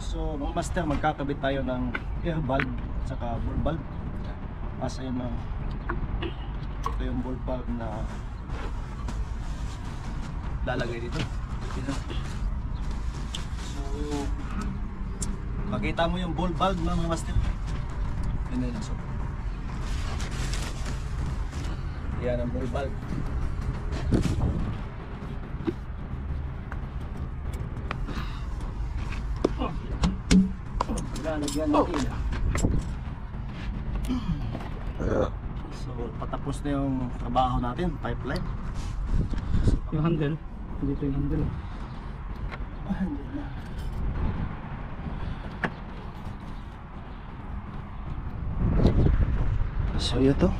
So mga master, magkakabit tayo ng air valve at saka ball valve. Asa yun na ito yung ball valve na lalagay dito. So makita mo yung ball valve ng mga master. Yan na. So yan ang ball valve. Lagyan natin. So patapos na yung trabaho natin, pipeline. Yung handle, dito yung handle. So ito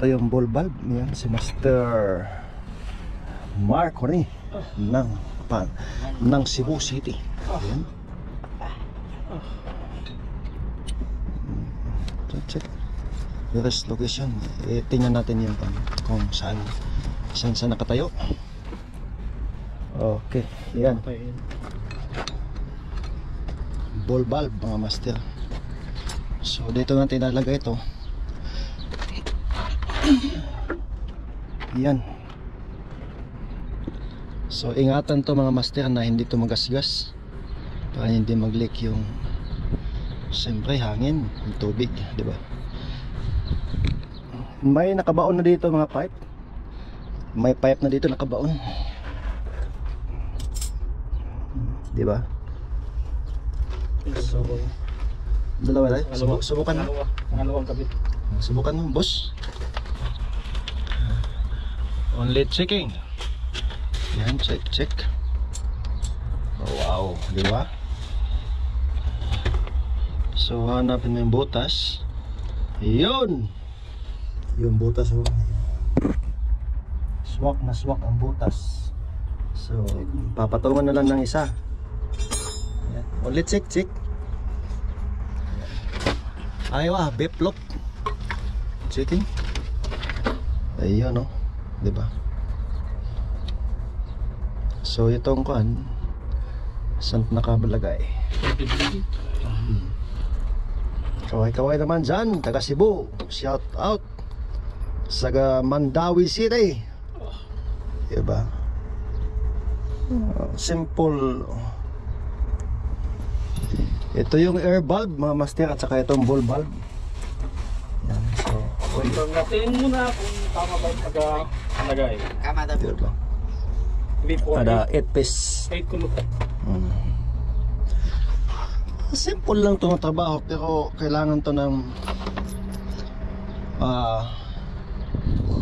yung ball valve. Yan si Master Marco ni ng Cebu City. Yan. Check the rest location. Tingnan natin yung kung saan nakatayo. Okay, yan. Ball valve mga master. So dito natin ilalagay ito. Yan. So ingatan to mga master na hindi to magasgas para hindi mag-leak yung siyempre hangin, yung tubig, di ba? May nakabaon na dito mga pipe. May pipe na dito nakabaon. Di ba? So dalawa na. Subukan mo. Pangalawang kabit. Subukan mo, boss. Only checking. Yan, check. Oh, wow, di ba? So hanapin mo yung butas. Yun! Yung butas, oh. Swak na swak ang butas. So papatungan na lang ng isa. Yan. Only check. Ayaw biplop. Checking. Ayun, oh. Diba? So itong kuan saan nakabalagay? Kaway naman dyan, taga Cebu. Shout out sa Mandawi City. Diba? Simple. Ito yung air valve mga master at saka itong ball valve. Yan, so Tingnan muna kung tama ba yung pagkalagay. diba? Ada 8 piece. 8 kulot. Simple lang itong trabaho pero kailangan to ng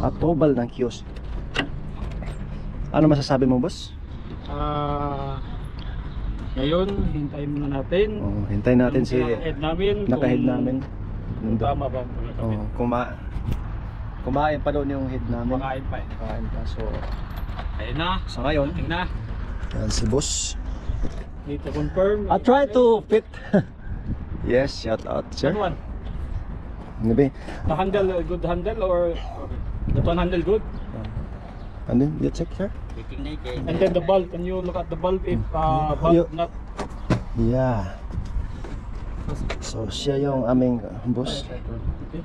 approval ng QC. Ano masasabi mo, boss? Ngayon, hintayin muna natin. Hintayin natin si head namin. naka-head namin. Tama ba ang pagkalagay? Kumain pa doon yung head namin. Makain pa eh. Kumain pa. So Ayun na. sa ngayon, Tingnan. yan si boss. Need to confirm. I try to fit. Yes, shout out, sir. Ano one? Maybe. The handle, good handle or that one handle good? And then you check, sir. And then the bulb, can you look at the bulb if bulb not? Yeah. So siya yung aming boss. Okay.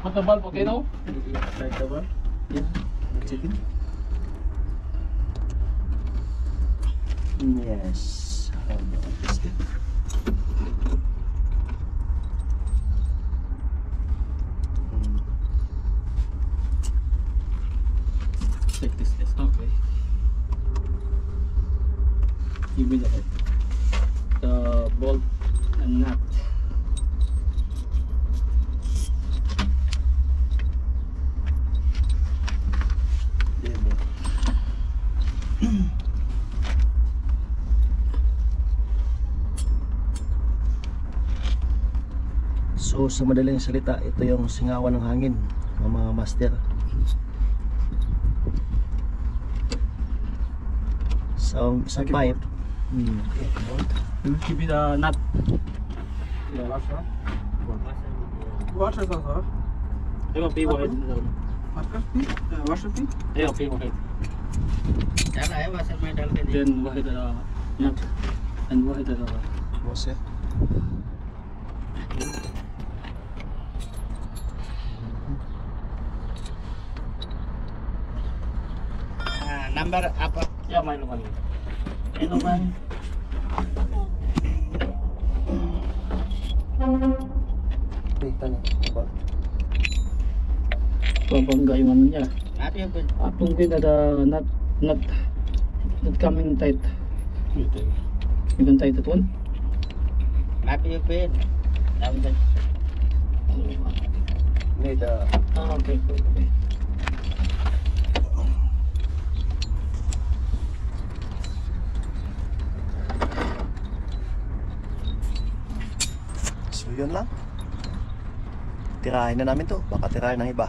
But the bulb okay now? Like the one? Yeah. Checking. Yes. Check this test. Okay. Give me the bolt and nut. So sa madaling salita, ito yung singawan ng hangin ng mga master. So sa pipe, Give me the nut. They won't pay what Eh, okay, okay. डाला है वाशर में डाल के दे Then wahid nut and wahid Boss eh. Number आप ya main naman. Eh naman. Kita niya. Diba? Babangga yung ano niya. आप ये Atong kinada not coming tight. Even tight at one. आप ये पे डाल दे Need Okay, okay. So yun lang. Tirahin na namin to. Baka tirahin ng iba.